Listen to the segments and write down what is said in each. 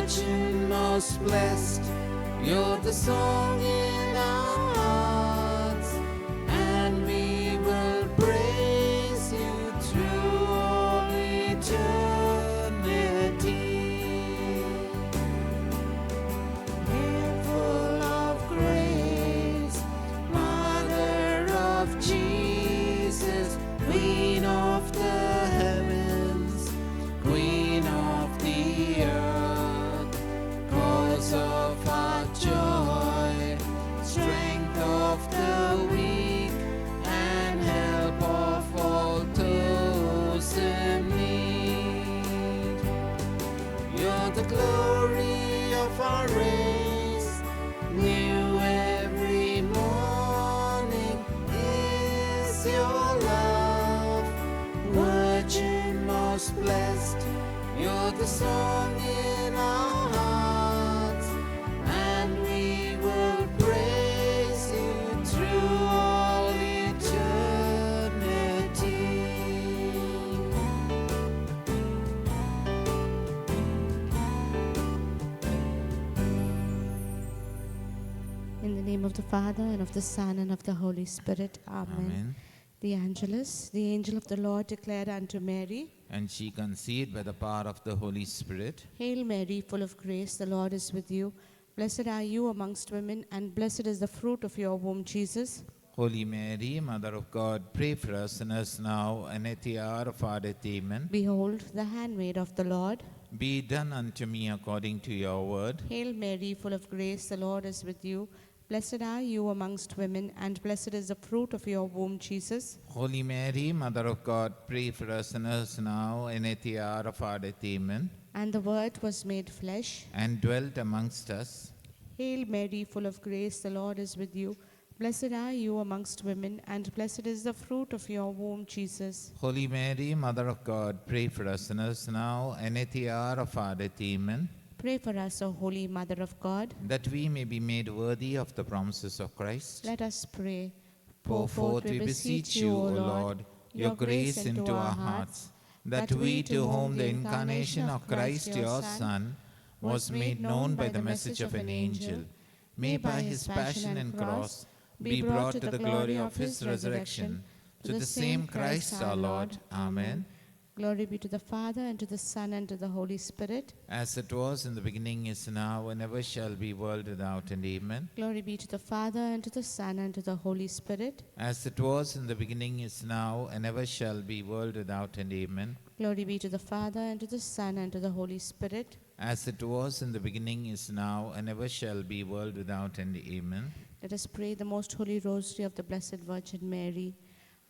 Virgin most blessed, you're the song in our hearts, and we will praise you through all eternity. Hail full of grace, Mother of Jesus, Queen of the heavens, Queen of the earth, cause of our joy, strength of the weak, and help of all those in need. You're the glory of our race, new every morning is your love. Virgin most blessed, you're the song in our hearts, and we will praise you through all eternity. In the name of the Father, and of the Son, and of the Holy Spirit. Amen. Amen. The Angelus. The angel of the Lord declared unto Mary, And she conceived by the power of the Holy Spirit. Hail Mary, full of grace, the Lord is with you. Blessed are you amongst women, and blessed is the fruit of your womb, Jesus. Holy Mary, Mother of God, pray for us sinners now and at the hour of our death. Amen. Behold, the handmaid of the Lord. Be done unto me according to your word. Hail Mary, full of grace, the Lord is with you. Blessed are you amongst women, and blessed is the fruit of your womb, Jesus. Holy Mary, Mother of God, pray for us sinners now and at the hour of our death. Amen. And the Word was made flesh. And dwelt amongst us. Hail Mary, full of grace, the Lord is with you. Blessed are you amongst women, and blessed is the fruit of your womb, Jesus. Holy Mary, Mother of God, pray for us sinners now and at the hour of our death. Amen. Pray for us, O Holy Mother of God. That we may be made worthy of the promises of Christ. Let us pray. Pour forth, we beseech you, O Lord, your grace into our hearts, that we, to whom the incarnation of Christ your Son was made known by the message of an angel, may by his passion and cross be brought to the glory of his resurrection. To the same Christ our Lord. Amen. Glory be to the Father, and to the Son, and to the Holy Spirit. As it was in the beginning, is now, and ever shall be, world without end. Amen. Glory be to the Father, and to the Son, and to the Holy Spirit. As it was in the beginning, is now, and ever shall be, world without end. Amen. Glory be to the Father, and to the Son, and to the Holy Spirit. As it was in the beginning, is now, and ever shall be, world without end. Amen. Let us pray the most holy rosary of the Blessed Virgin Mary.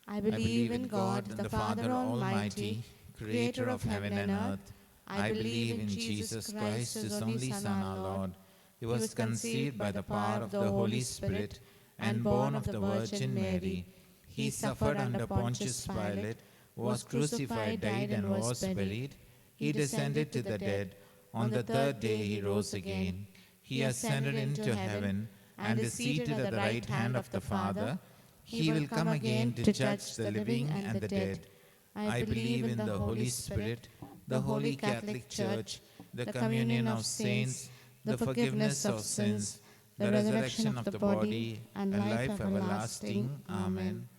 I believe in God, the Father Almighty, creator of heaven and earth. I believe in Jesus Christ, his only Son, our Lord. He was conceived by the power of the Holy Spirit and born of the Virgin Mary. He suffered under Pontius Pilate, was crucified, died, and was buried. He descended to the dead. On the third day he rose again. He ascended into heaven and is seated at the right hand of the Father. He will come again to judge the living and the dead. I believe in the Holy Spirit, the Holy Catholic Church, the communion of saints, the forgiveness of sins, the resurrection of the body, and life everlasting. Amen.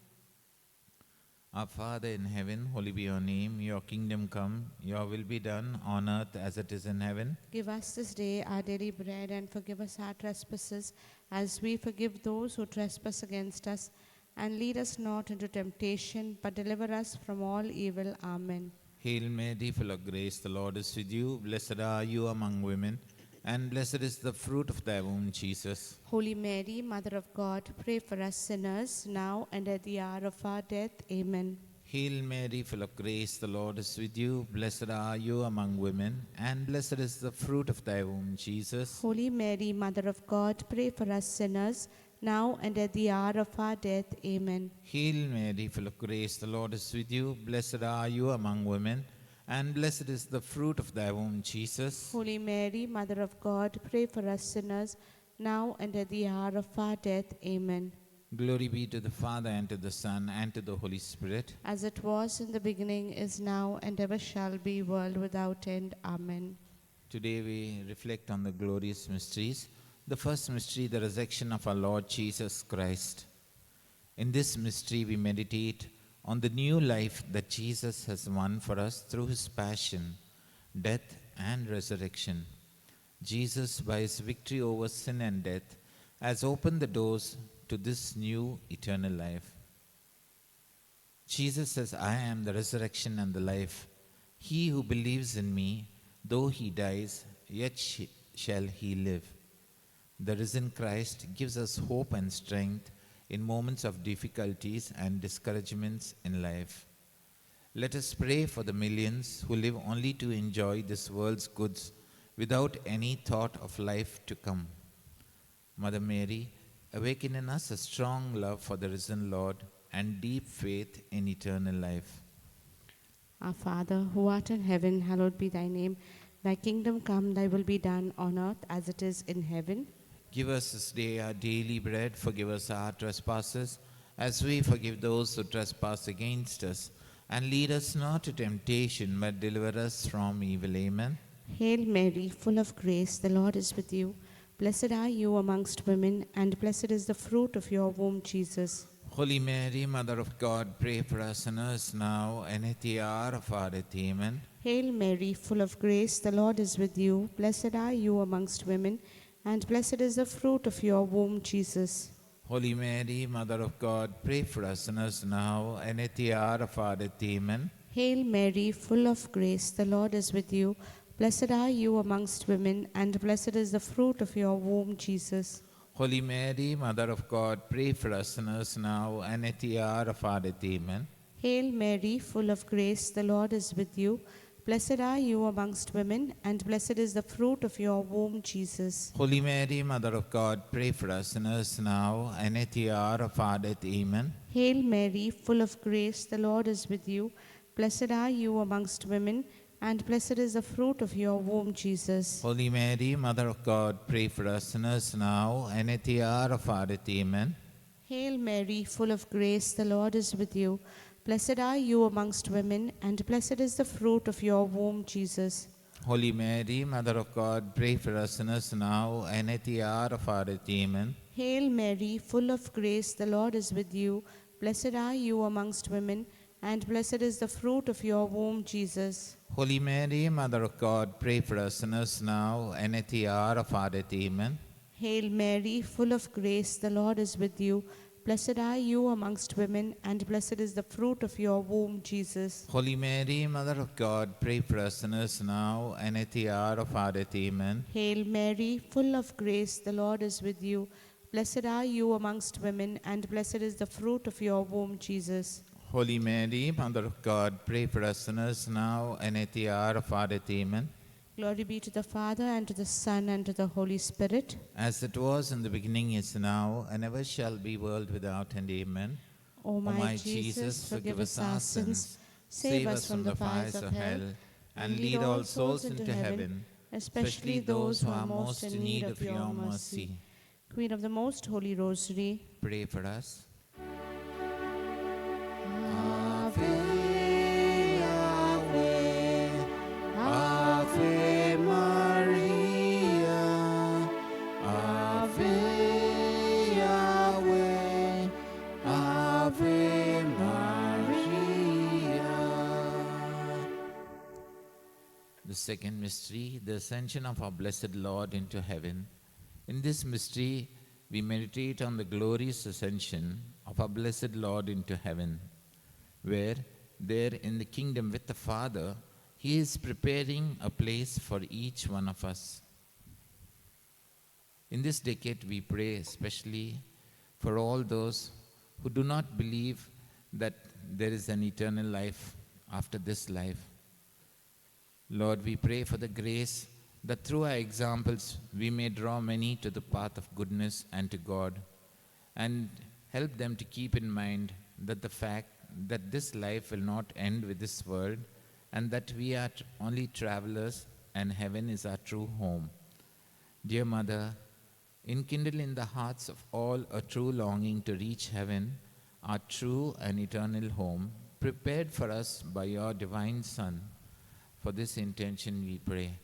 Our Father in heaven, hallowed be your name. Your kingdom come, your will be done on earth as it is in heaven. Give us this day our daily bread, and forgive us our trespasses, as we forgive those who trespass against us. And lead us not into temptation, but deliver us from all evil. Amen. Hail Mary, full of grace, the Lord is with you. Blessed are you among women, and blessed is the fruit of thy womb, Jesus. Holy Mary, Mother of God, pray for us sinners, now and at the hour of our death. Amen. Hail Mary, full of grace, the Lord is with you. Blessed are you among women, and blessed is the fruit of thy womb, Jesus. Holy Mary, Mother of God, pray for us sinners, now and at the hour of our death. Amen. Hail Mary, full of grace, the Lord is with you. Blessed are you among women, and blessed is the fruit of thy womb, Jesus. Holy Mary, Mother of God, pray for us sinners, now and at the hour of our death. Amen. Glory be to the Father, and to the Son, and to the Holy Spirit. As it was in the beginning, is now, and ever shall be, world without end. Amen. Today we reflect on the glorious mysteries. The first mystery, the resurrection of our Lord Jesus Christ. In this mystery, we meditate on the new life that Jesus has won for us through his passion, death, and resurrection. Jesus, by his victory over sin and death, has opened the doors to this new eternal life. Jesus says, I am the resurrection and the life. He who believes in me, though he dies, yet shall he live. The risen Christ gives us hope and strength in moments of difficulties and discouragements in life. Let us pray for the millions who live only to enjoy this world's goods without any thought of life to come. Mother Mary, awaken in us a strong love for the risen Lord and deep faith in eternal life. Our Father, who art in heaven, hallowed be thy name. Thy kingdom come, thy will be done on earth as it is in heaven. Give us this day our daily bread. Forgive us our trespasses, as we forgive those who trespass against us. And lead us not to temptation, but deliver us from evil. Amen. Hail Mary, full of grace, the Lord is with you. Blessed are you amongst women, and blessed is the fruit of your womb, Jesus. Holy Mary, Mother of God, pray for us sinners now and at the hour of our death. Amen. Hail Mary, full of grace, the Lord is with you. Blessed are you amongst women, and blessed is the fruit of your womb, Jesus. Holy Mary, Mother of God, pray for us sinners now and at the hour of our death. Amen. Hail Mary, full of grace, the Lord is with you. Blessed are you amongst women, and blessed is the fruit of your womb, Jesus. Holy Mary, Mother of God, pray for us sinners now and at the hour of our death. Amen. Hail Mary, full of grace, the Lord is with you. Blessed are you amongst women, and blessed is the fruit of your womb, Jesus. Holy Mary, Mother of God, pray for us sinners now and at the hour of our death. Amen. Hail Mary, full of grace, the Lord is with you. Blessed are you amongst women, and blessed is the fruit of your womb, Jesus. Holy Mary, Mother of God, pray for us sinners now and at the hour of our death. Amen. Hail Mary, full of grace, the Lord is with you. Blessed are you amongst women, and blessed is the fruit of your womb, Jesus. Holy Mary, Mother of God, pray for us sinners now and at the hour of our death. Amen. Hail Mary, full of grace, the Lord is with you. Blessed are you amongst women, and blessed is the fruit of your womb, Jesus. Holy Mary, Mother of God, pray for us sinners now and at the hour of our death. Amen. Hail Mary, full of grace, the Lord is with you. Blessed are you amongst women, and blessed is the fruit of your womb, Jesus. Holy Mary, Mother of God, pray for us sinners now and at the hour of our death. Amen. Hail Mary, full of grace, the Lord is with you. Blessed are you amongst women, and blessed is the fruit of your womb, Jesus. Holy Mary, Mother of God, pray for us sinners now and at the hour of our death. Amen. Glory be to the Father, and to the Son, and to the Holy Spirit. As it was in the beginning, is now, and ever shall be, world without end. Amen. O my Jesus, forgive us our sins, save us from the fires of hell, and lead all souls into heaven, especially those who are most in need of your mercy. Queen of the Most Holy Rosary, Pray for us. Ave, Ave, Ave Maria, Ave, Ave, Ave Maria. The second mystery, the ascension of our blessed Lord into heaven. In this mystery, we meditate on the glorious ascension of our blessed Lord into heaven, where there in the kingdom with the Father, He is preparing a place for each one of us. In this decade, we pray especially for all those who do not believe that there is an eternal life after this life. Lord, we pray for the grace that through our examples we may draw many to the path of goodness and to God, and help them to keep in mind that the fact that this life will not end with this world, and that we are only travelers and heaven is our true home. Dear Mother, enkindle in the hearts of all a true longing to reach heaven, our true and eternal home, prepared for us by your divine Son. For this intention we pray.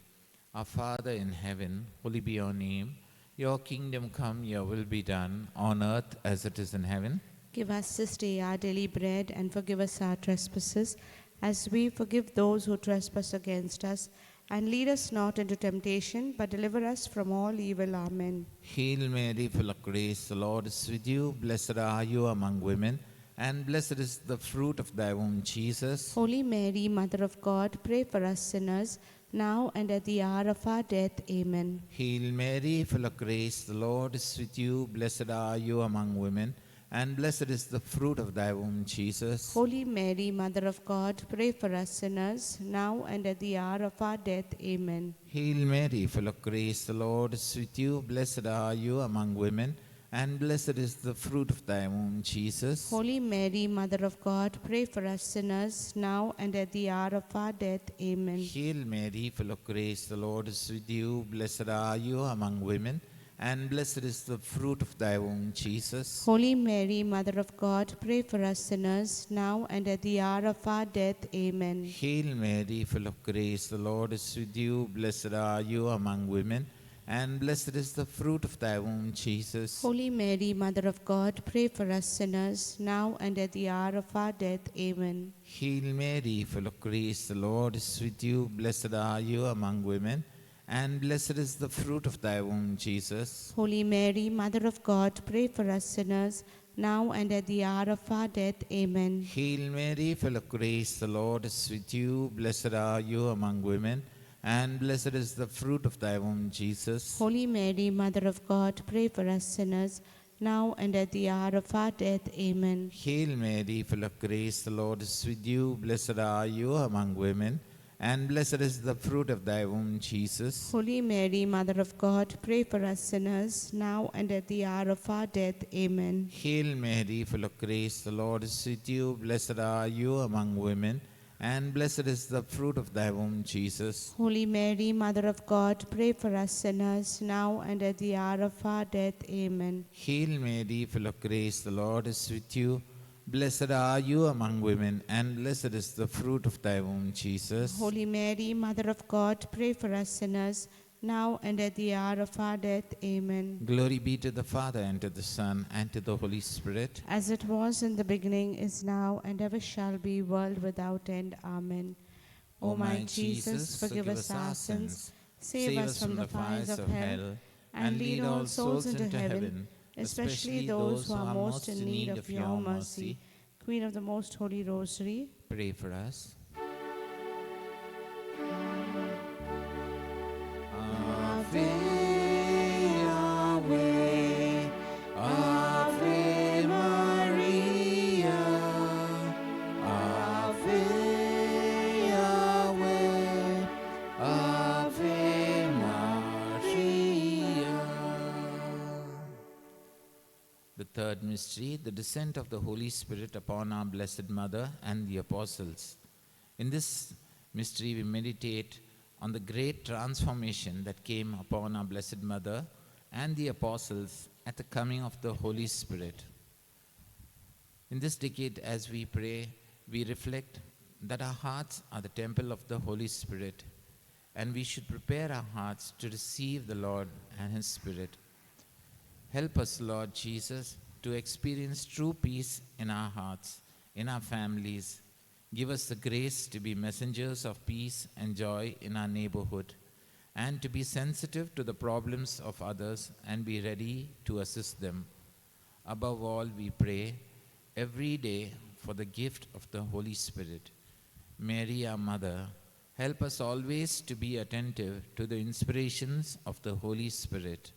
Our Father in heaven, holy be your name. Your kingdom come, your will be done, on earth as it is in heaven. Give us this day our daily bread, and forgive us our trespasses, as we forgive those who trespass against us. And lead us not into temptation, but deliver us from all evil. Amen. Hail Mary, full of grace, the Lord is with you. Blessed are you among women, and blessed is the fruit of thy womb, Jesus. Holy Mary, Mother of God, pray for us sinners, now and at the hour of our death. Amen. Hail Mary, full of grace, the Lord is with you. Blessed are you among women, and blessed is the fruit of thy womb, Jesus. Holy Mary, Mother of God, pray for us sinners, now and at the hour of our death. Amen. Hail Mary, full of grace, the Lord is with you. Blessed are you among women, and blessed is the fruit of thy womb, Jesus. Holy Mary, Mother of God, pray for us sinners, now and at the hour of our death. Amen. Hail Mary, full of grace, the Lord is with you. Blessed are you among women, and blessed is the fruit of thy womb, Jesus. Holy Mary, Mother of God, pray for us sinners, now and at the hour of our death. Amen. Hail Mary, full of grace, the Lord is with you. Blessed are you among women, and blessed is the fruit of thy womb, Jesus. Holy Mary, Mother of God, pray for us sinners, now and at the hour of our death. Amen. Hail Mary, full of grace, the Lord is with you. Blessed are you among women, and blessed is the fruit of thy womb, Jesus. Holy Mary, Mother of God, pray for us sinners, now and at the hour of our death. Amen. Hail Mary, full of grace, the Lord is with you. Blessed are you among women, and blessed is the fruit of thy womb, Jesus. Holy Mary, Mother of God, pray for us sinners, now and at the hour of our death. Amen. Hail Mary, full of grace, the Lord is with you. Blessed are you among women, and blessed is the fruit of thy womb, Jesus. Holy Mary, Mother of God, pray for us sinners, now and at the hour of our death. Amen. Hail Mary, full of grace, the Lord is with you. Blessed are you among women, and blessed is the fruit of thy womb, Jesus. Holy Mary, Mother of God, pray for us sinners, now and at the hour of our death. Amen. Hail Mary, full of grace, the Lord is with you. Blessed are you among women, and blessed is the fruit of thy womb, Jesus. Holy Mary, Mother of God, pray for us sinners, now and at the hour of our death. Amen. Glory be to the Father, and to the Son, and to the Holy Spirit. As it was in the beginning, is now, and ever shall be, world without end. Amen. O my Jesus, forgive us our sins, save us from the fires of hell, and lead all souls into heaven, especially those who are most in need of your mercy. Queen of the Most Holy Rosary, Pray for us. Ave, Ave, Ave Maria, Ave, Ave, Ave Maria. The third mystery, the descent of the Holy Spirit upon our Blessed Mother and the Apostles. In this mystery, we meditate on the great transformation that came upon our Blessed Mother and the Apostles at the coming of the Holy Spirit. In this decade, as we pray, we reflect that our hearts are the temple of the Holy Spirit, and we should prepare our hearts to receive the Lord and His Spirit. Help us, Lord Jesus, to experience true peace in our hearts, in our families. Give us the grace to be messengers of peace and joy in our neighborhood, and to be sensitive to the problems of others and be ready to assist them. Above all, we pray every day for the gift of the Holy Spirit. Mary, our Mother, help us always to be attentive to the inspirations of the Holy Spirit.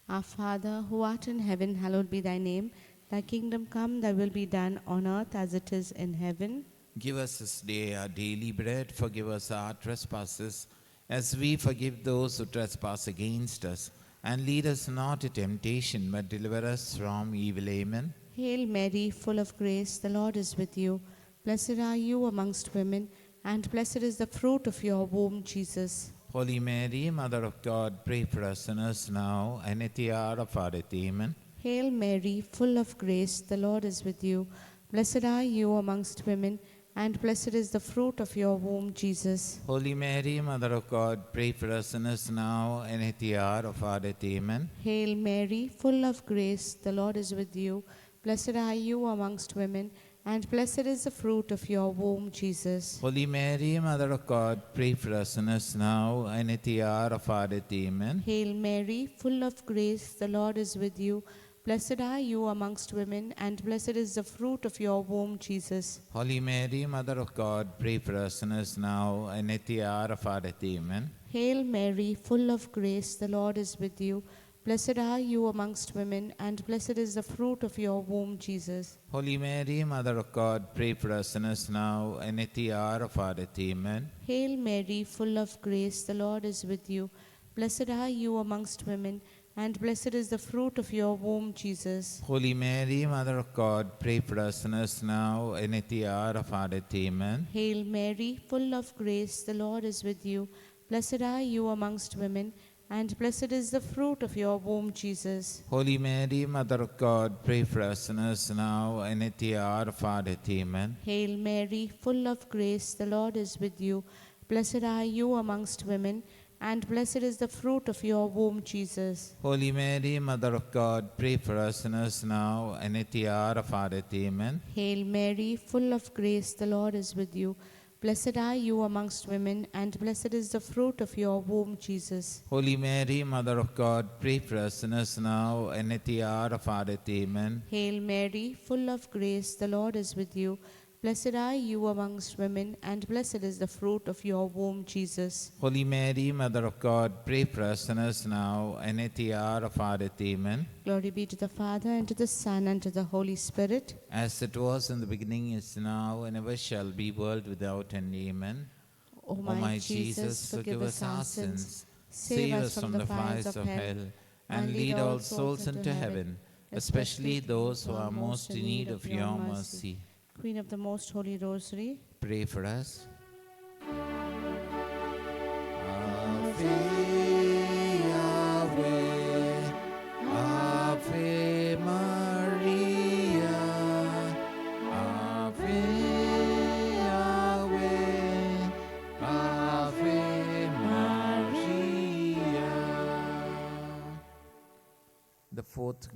Our Father, who art in heaven, hallowed be thy name. Thy kingdom come, thy will be done on earth as it is in heaven. Give us this day our daily bread. Forgive us our trespasses, as we forgive those who trespass against us. And lead us not to temptation, but deliver us from evil. Amen. Hail Mary, full of grace, the Lord is with you. Blessed are you amongst women, and blessed is the fruit of your womb, Jesus. Holy Mary, Mother of God, pray for us sinners now and at the hour of our death. Amen. Hail Mary, full of grace, the Lord is with you. Blessed are you amongst women, and blessed is the fruit of your womb, Jesus. Holy Mary, Mother of God, pray for us sinners now and at the hour of our death. Amen. Hail Mary, full of grace, the Lord is with you. Blessed are you amongst women, and blessed is the fruit of your womb, Jesus. Holy Mary, Mother of God, pray for us sinners now and at the hour of our death. Amen. Hail Mary, full of grace, the Lord is with you. Blessed are you amongst women, and blessed is the fruit of your womb, Jesus. Holy Mary, Mother of God, pray for us sinners now and at the hour of our death. Amen. Hail Mary, full of grace, the Lord is with you. Blessed are you amongst women, and blessed is the fruit of your womb, Jesus. Holy Mary, Mother of God, pray for us sinners now and at the hour of our death. Amen. Hail Mary, full of grace, the Lord is with you. Blessed are you amongst women, and blessed is the fruit of your womb, Jesus. Holy Mary, Mother of God, pray for us sinners now and at the hour of our death. Amen. Hail Mary, full of grace, the Lord is with you. Blessed are you amongst women, and blessed is the fruit of your womb, Jesus. Holy Mary, Mother of God, pray for us sinners now and at the hour of our death. Amen. Hail Mary, full of grace, the Lord is with you. Blessed are you amongst women, and blessed is the fruit of your womb, Jesus. Holy Mary, Mother of God, pray for us sinners now and at the hour of our death. Amen. Hail Mary, full of grace, the Lord is with you. Blessed are you amongst women, and blessed is the fruit of your womb, Jesus. Holy Mary, Mother of God, pray for us sinners now and at the hour of our death. Amen. Hail Mary, full of grace, the Lord is with you. Blessed are you amongst women, and blessed is the fruit of your womb, Jesus. Holy Mary, Mother of God, pray for us sinners now and at the hour of our death. Amen. Glory be to the Father, and to the Son, and to the Holy Spirit. As it was in the beginning, is now, and ever shall be, world without end. Amen. O my Jesus, forgive us our sins, save us from the fires of hell, and lead all souls into heaven, especially those who are most in need of your mercy. Queen of the Most Holy Rosary, Pray for us. Ave, Ave, Ave Maria, Ave, Ave, Ave Maria. The fourth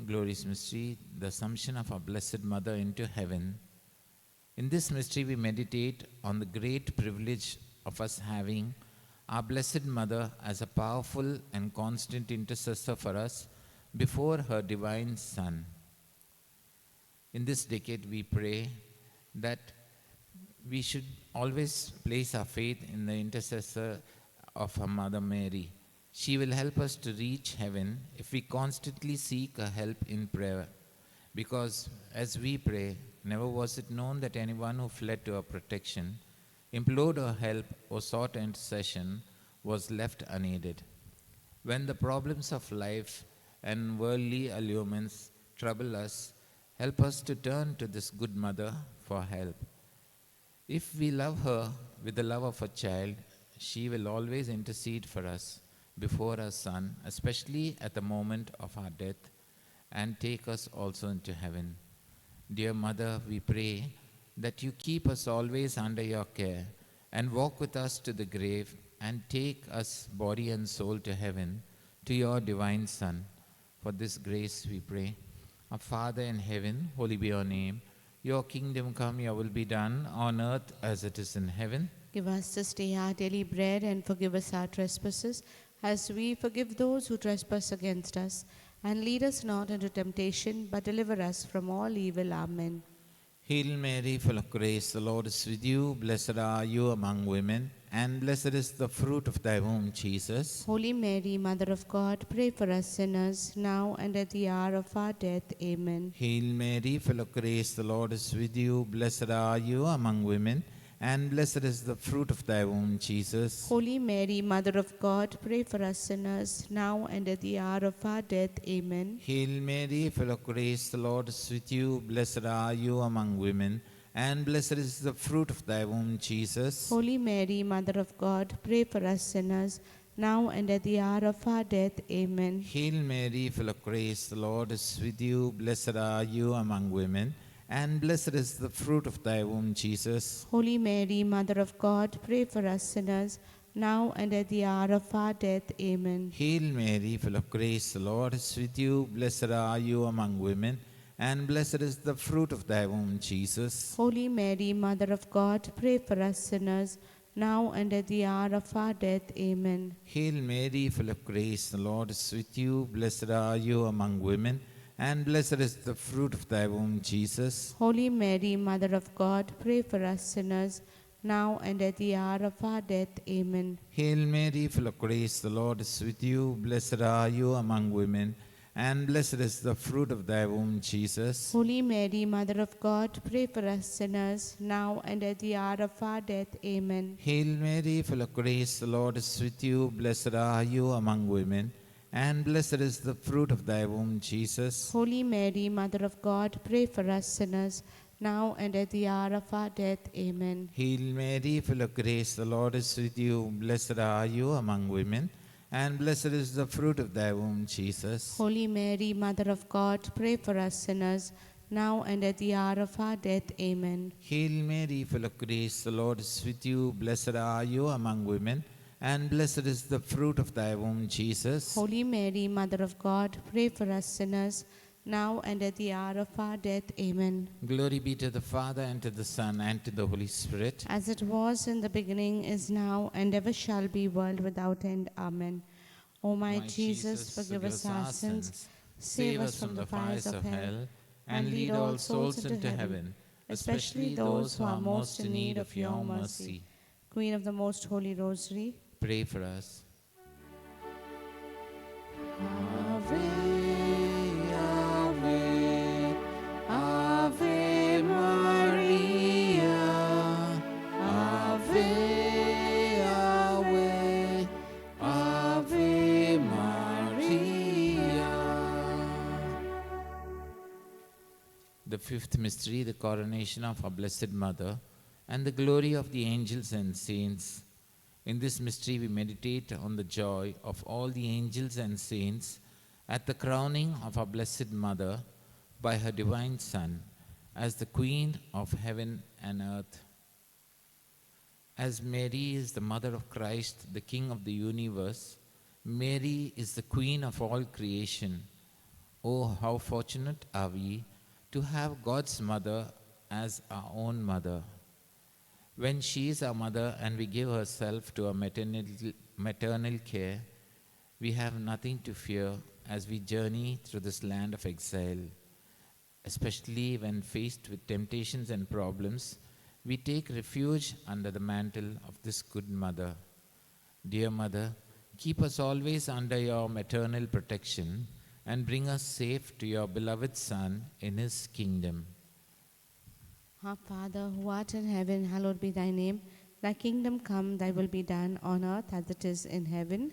glorious mystery, the Assumption of our Blessed Mother into heaven. In this mystery, we meditate on the great privilege of us having our Blessed Mother as a powerful and constant intercessor for us before her divine Son. In this decade, we pray that we should always place our faith in the intercessor of our Mother Mary. She will help us to reach heaven if we constantly seek her help in prayer. Because as we pray, never was it known that anyone who fled to her protection, implored her help, or sought intercession was left unaided. When the problems of life and worldly allurements trouble us, help us to turn to this good mother for help. If we love her with the love of a child, she will always intercede for us before her Son, especially at the moment of our death, and take us also into heaven. Dear Mother, we pray that you keep us always under your care and walk with us to the grave and take us body and soul to heaven, to your divine Son. For this grace we pray. Our Father in heaven, holy be your name. Your kingdom come, your will be done on earth as it is in heaven. give us this day our daily bread, and forgive us our trespasses, as we forgive those who trespass against us. And lead us not into temptation, but deliver us from all evil. Amen. Hail Mary, full of grace, the Lord is with you. Blessed are you among women, and blessed is the fruit of thy womb, Jesus. Holy Mary, Mother of God, pray for us sinners, now and at the hour of our death. Amen. Hail Mary, full of grace, the Lord is with you. Blessed are you among women, and blessed is the fruit of thy womb, Jesus. Holy Mary, Mother of God, pray for us sinners, now and at the hour of our death. Amen. Hail Mary, full of grace, the Lord is with you. Blessed are you among women, and blessed is the fruit of thy womb, Jesus. Holy Mary, Mother of God, pray for us sinners, now and at the hour of our death. Amen. Hail Mary, full of grace, the Lord is with you. Blessed are you among women, and blessed is the fruit of thy womb, Jesus. Holy Mary, Mother of God, pray for us sinners, now and at the hour of our death. Amen. Hail Mary, full of grace, the Lord is with you. Blessed are you among women, and blessed is the fruit of thy womb, Jesus. Holy Mary, Mother of God, pray for us sinners, now and at the hour of our death. Amen. Hail Mary, full of grace, the Lord is with you. Blessed are you among women, and blessed is the fruit of thy womb, Jesus. Holy Mary, Mother of God, pray for us sinners, now and at the hour of our death. Amen. Hail Mary, full of grace, the Lord is with you. Blessed are you among women, and blessed is the fruit of thy womb, Jesus. Holy Mary, Mother of God, pray for us sinners, now and at the hour of our death. Amen. Hail Mary, full of grace, the Lord is with you. Blessed are you among women, and blessed is the fruit of thy womb, Jesus. Holy Mary, Mother of God, pray for us sinners, now and at the hour of our death. Amen. Hail Mary, full of grace, the Lord is with you. Blessed are you among women, and blessed is the fruit of thy womb, Jesus. Holy Mary, Mother of God, pray for us sinners, now and at the hour of our death. Amen. Hail Mary, full of grace, the Lord is with you. Blessed are you among women, and blessed is the fruit of thy womb, Jesus. Holy Mary, Mother of God, pray for us sinners, now and at the hour of our death. Amen. Glory be to the Father, and to the Son, and to the Holy Spirit. As it was in the beginning, is now, and ever shall be, world without end. Amen. O my Jesus, forgive us our sins, save us from the fires of hell, and lead all souls into heaven, especially those who are most in need of your mercy. Queen of the Most Holy Rosary, Pray for us. Ave, Ave, Ave Maria, Ave, Ave, Ave Maria. The fifth mystery, the coronation of our Blessed Mother, and the glory of the angels and saints. In this mystery, we meditate on the joy of all the angels and saints at the crowning of our Blessed Mother by her divine Son as the Queen of heaven and earth. As Mary is the Mother of Christ, the King of the universe, Mary is the Queen of all creation. Oh, how fortunate are we to have God's Mother as our own mother. When she is our mother and we give ourselves to our maternal care, we have nothing to fear as we journey through this land of exile. Especially when faced with temptations and problems, we take refuge under the mantle of this good mother. Dear Mother, keep us always under your maternal protection and bring us safe to your beloved Son in his kingdom. Our Father, who art in heaven, hallowed be thy name. Thy kingdom come, thy will be done on earth as it is in heaven.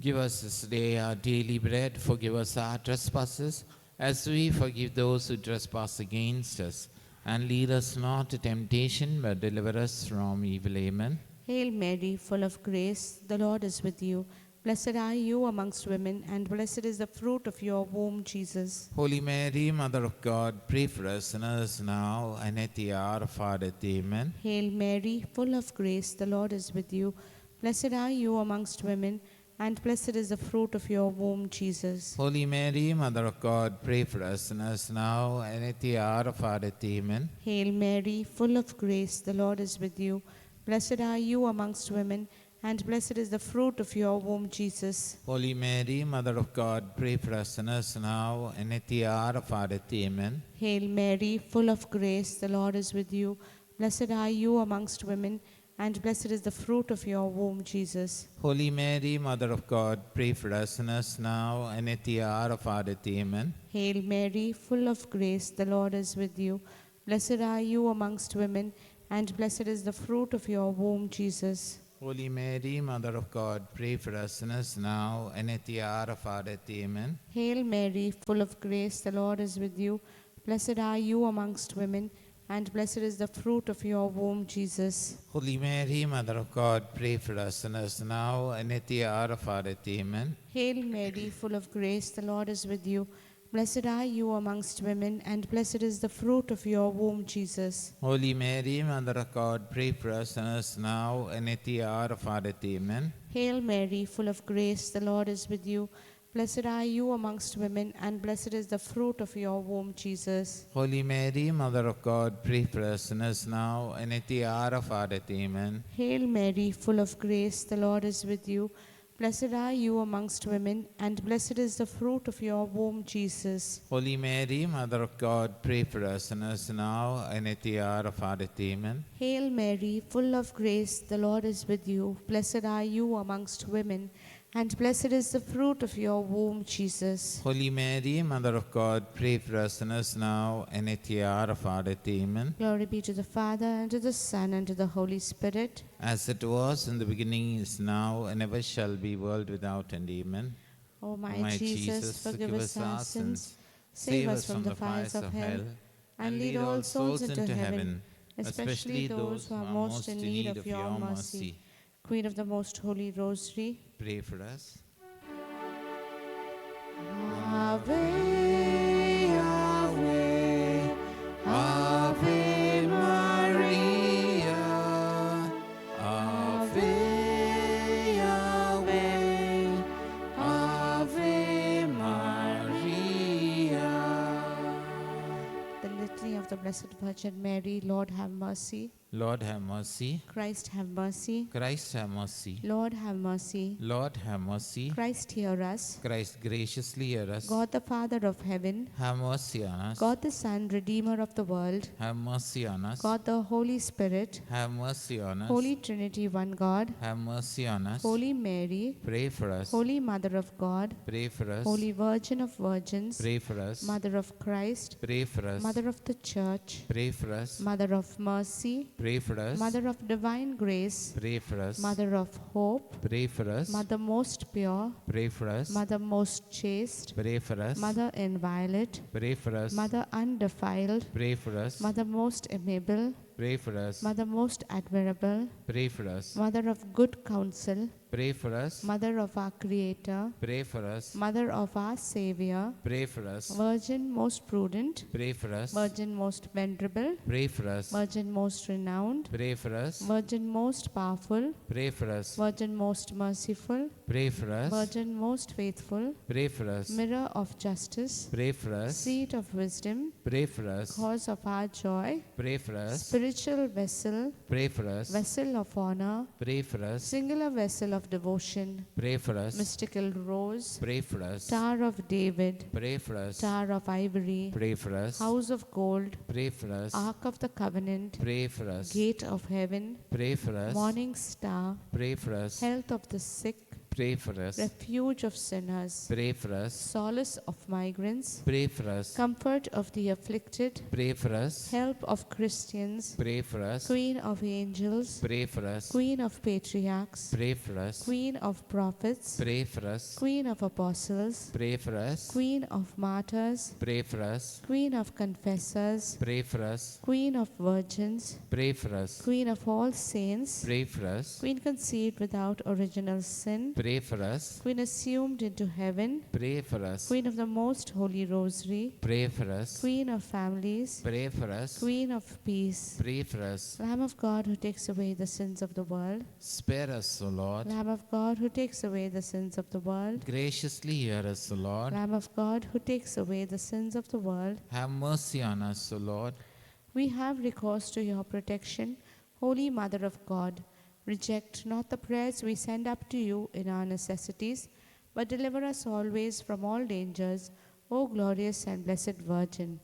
Give us this day our daily bread. Forgive us our trespasses, as we forgive those who trespass against us. And lead us not to temptation, but deliver us from evil. Amen. Hail Mary, full of grace, the Lord is with you. Blessed are you amongst women, and blessed is the fruit of your womb, Jesus. Holy Mary, Mother of God, pray for us sinners now and at the hour of our death. Amen. Hail Mary, full of grace, the Lord is with you. Blessed are you amongst women, and blessed is the fruit of your womb, Jesus. Holy Mary, Mother of God, pray for us sinners now and at the hour of our death. Amen. Hail Mary, full of grace, the Lord is with you. Blessed are you amongst women, and blessed is the fruit of your womb, Jesus. Holy Mary, Mother of God, pray for us sinners now and at the hour of our death. Amen. Hail Mary, full of grace, the Lord is with you. Blessed are you amongst women, and blessed is the fruit of your womb, Jesus. Holy Mary, Mother of God, pray for us sinners now and at the hour of our death. Amen. Hail Mary, full of grace, the Lord is with you. Blessed are you amongst women, and blessed is the fruit of your womb, Jesus. Holy Mary, Mother of God, pray for us sinners now and at the hour of our death. Amen. Hail Mary, full of grace, the Lord is with you. Blessed are you amongst women, and blessed is the fruit of your womb, Jesus. Holy Mary, Mother of God, pray for us sinners now and at the hour of our death. Amen. Hail Mary, full of grace, the Lord is with you. Blessed are you amongst women, and blessed is the fruit of your womb, Jesus. Holy Mary, Mother of God, pray for us sinners now and at the hour of our death. Amen. Hail Mary, full of grace, the Lord is with you. Blessed are you amongst women, and blessed is the fruit of your womb, Jesus. Holy Mary, Mother of God, pray for us sinners now and at the hour of our death. Amen. Hail Mary, full of grace, the Lord is with you. Blessed are you amongst women, and blessed is the fruit of your womb, Jesus. Holy Mary, Mother of God, pray for us sinners now and at the hour of our death. Amen. Hail Mary, full of grace, the Lord is with you. Blessed are you amongst women, and blessed is the fruit of your womb, Jesus. Holy Mary, Mother of God, pray for us sinners now and at the hour of our death. Amen. Glory be to the Father, and to the Son, and to the Holy Spirit. As it was in the beginning, is now, and ever shall be, world without end. Amen. O my Jesus, forgive us our sins, save us from the fires of hell, and lead all souls into heaven, especially those who are most in need of your mercy. Queen of the Most Holy Rosary, Pray for us. Ave, Ave, Ave Maria, Ave, Ave, Ave Maria. The Litany of the Blessed Virgin Mary. Lord have mercy. Lord have mercy. Christ have mercy. Christ have mercy. Lord have mercy. Lord have mercy. Christ hear us. Christ graciously hear us. God the Father of heaven, Have mercy on us. God the Son, Redeemer of the world, Have mercy on us. God the Holy Spirit, Have mercy on us. Holy Trinity, one God, Have mercy on us. Holy Mary, Pray for us. Holy Mother of God, Pray for us. Holy Virgin of Virgins, Pray for us. Mother of Christ, Pray for us. Mother of the Church, Pray for us. Mother of Mercy, Pray for us. Mother of Divine Grace, Pray for us. Mother of Hope, Pray for us. Mother most pure, Pray for us. Mother most chaste, Pray for us. Mother inviolate, Pray for us. Mother undefiled, Pray for us. Mother most amiable, Pray for us. Mother most admirable, Pray for us. Mother of good counsel, Pray for us. Mother of our Creator, Pray for us. Mother of our Savior, Pray for us. Virgin most prudent, Pray for us. Virgin most venerable, Pray for us. Virgin most renowned, Pray for us. Virgin most powerful, Pray for us. Virgin most merciful, Pray for us. Virgin most faithful, Pray for us. Mirror of justice, Pray for us. Seat of wisdom, Pray for us. Cause of our joy, Pray for us. Spiritual vessel, Pray for us. Vessel of honor, Pray for us. Singular vessel of devotion, Pray for us. Mystical rose, Pray for us. Tower of David, Pray for us. Tower of ivory, Pray for us. House of gold, Pray for us. Ark of the covenant, Pray for us. Gate of heaven, Pray for us. Morning star, Pray for us. Health of the sick, Pray for us. Refuge of sinners, Pray for us. Solace of migrants, Pray for us. Comfort of the afflicted, Pray for us. Help of Christians, Pray for us. Queen of angels, Pray for us. Queen of patriarchs, Pray for us. Queen of prophets, Pray for us. Queen of apostles, Pray for us. Queen of martyrs, Pray for us. Queen of confessors, Pray for us. Queen of virgins, Pray for us. Queen of all saints, Pray for us. Queen conceived without original sin, Pray for us. Queen assumed into heaven, Pray for us. Queen of the Most Holy Rosary, Pray for us. Queen of families, Pray for us. Queen of peace, Pray for us. Lamb of God who takes away the sins of the world, Spare us, O Lord. Lamb of God who takes away the sins of the world, Graciously hear us, O Lord. Lamb of God who takes away the sins of the world, Have mercy on us, O Lord. we have recourse to your protection, Holy Mother of God. Reject not the prayers we send up to you in our necessities, but deliver us always from all dangers, O glorious and blessed Virgin.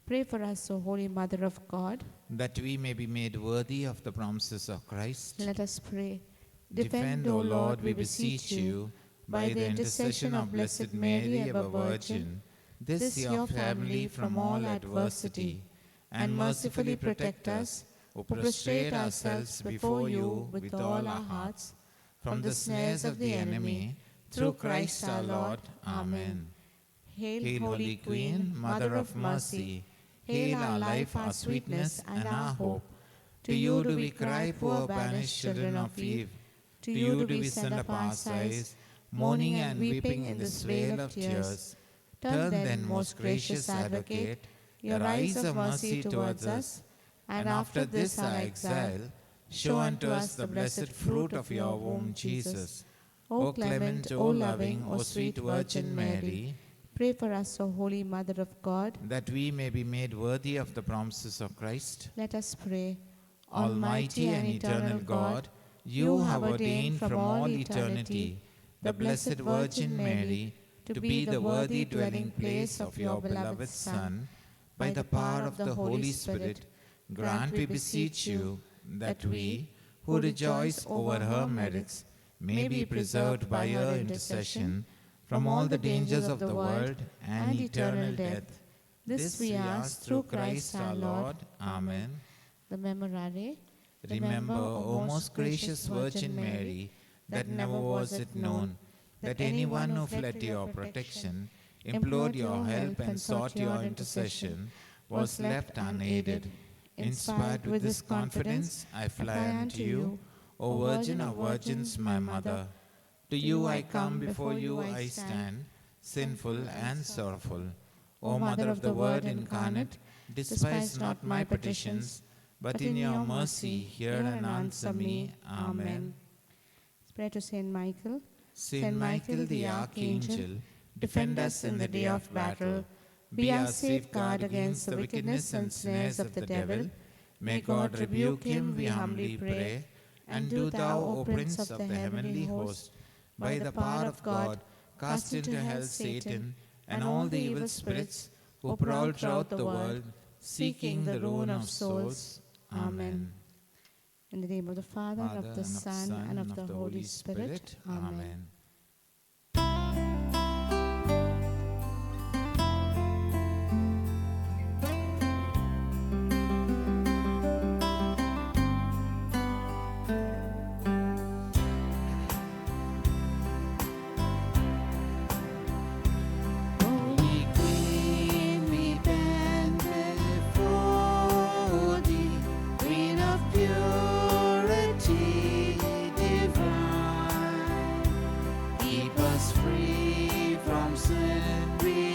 Pray for us, O Holy Mother of God. That we may be made worthy of the promises of Christ. Let us pray. Defend, O Lord, we beseech you, by the intercession of Blessed Mary, ever Virgin, this your family from all adversity, and mercifully protect us, who prostrate ourselves before you with all our hearts, from the snares of the enemy, through Christ our Lord. Amen. Hail, Holy Queen, Mother of Mercy. Hail our life, our sweetness, and our hope. To you do we cry, poor banished children of Eve. To you do we send up our sighs, mourning and weeping in this vale of tears. Turn then, most gracious Advocate, your eyes of mercy towards us, and after this our exile, show unto us the blessed fruit of your womb, Jesus. O clement, O loving, O sweet Virgin Mary, pray for us, O Holy Mother of God, that we may be made worthy of the promises of Christ. let us pray. Almighty and eternal God, you have ordained from all eternity the Blessed Virgin Mary to be the worthy dwelling place of your beloved Son. By the power of the Holy Spirit, grant, we beseech you, that we, who rejoice over her merits, may be preserved by her intercession from all the dangers of the world and eternal death. This we ask through Christ our Lord. Amen. The Memorare. Remember, O most gracious Virgin Mary, that never was it known that anyone who fled to your protection, implored your help and sought your intercession, was left unaided. Inspired with this confidence, I fly unto you, O Virgin of Virgins, my Mother. To you I come, before you I stand, sinful and sorrowful. O Mother of the Word incarnate, despise not my petitions, but in your mercy hear and answer me. Amen. Prayer to Saint Michael. Saint Michael the Archangel, defend us in the day of battle. Be our safeguard against the wickedness and snares of the devil. May God rebuke him, we humbly pray. And do thou, O Prince of the heavenly host, by the power of God, cast into hell Satan and all the evil spirits who prowl throughout the world, seeking the ruin of souls. Amen. In the name of the Father, and of the Son, and of the Holy Spirit. Amen. Holy Queen, we bend before thee, Queen of purity divine. Keep us free from sin, we